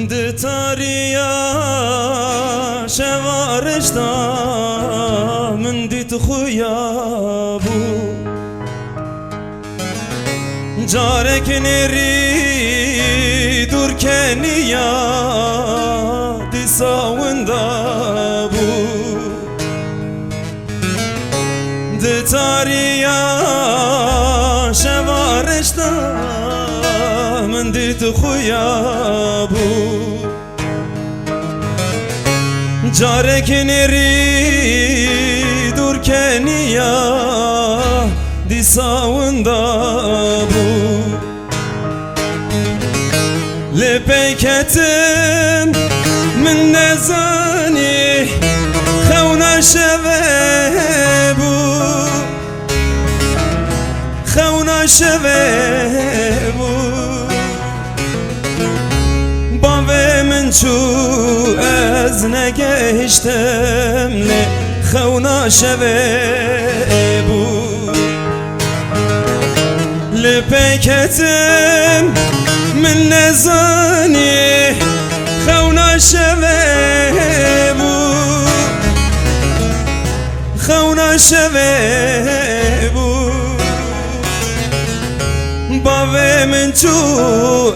دتاريا شوارشتا من ديت خويا بو جارك نري دور كنيا دي ساوندا بو دتاريا شوارشتا من ديت خويا بو جارك نري دور كنيا دي ساوندا بو لبيكتم من نزاني خونا شبابو خونا شبابو بابي من شو از نگهشتم لی خونا شبابو لپیکتم من نزانی خونا شبابو خونا شبابو باوی من چو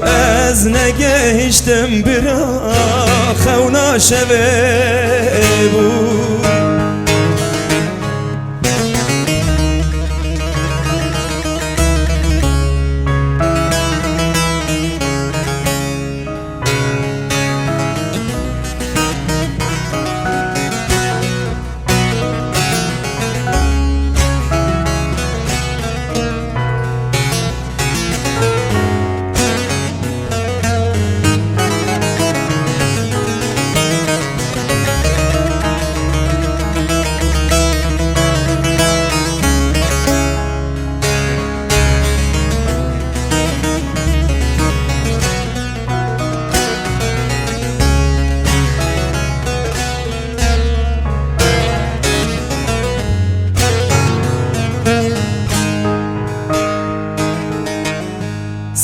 از نگهشتم برا خونا شبابو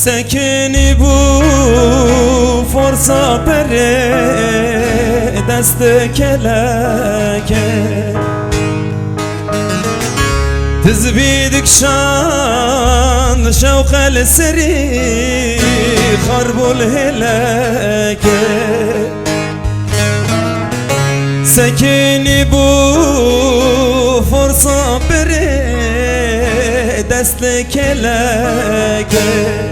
سکنی بو فرصا پره دست کلکه تزبیدک شان شوق السری خرب الهلکه سکنی بو فرصا پره دست کلکه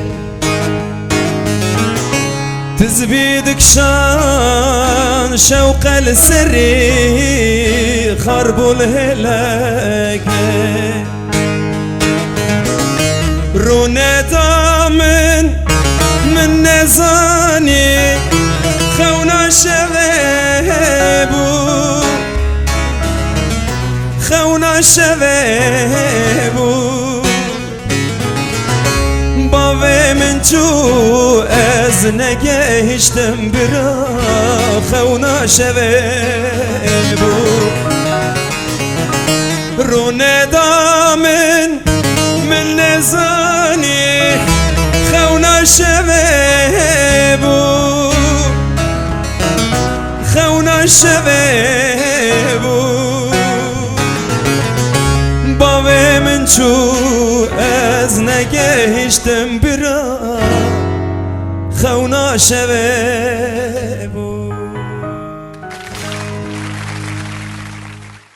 تزبيدك شان شوق السري خرب الهلاك رونا دامن من نزاني خونا شبابو خونا شبابو باوی من چو از نگهشتم برا خونا شبابو رو ندامن من نزانی خونا شبابو خونا شبابو باوی من چو از نگهشتم برا خونا شبابو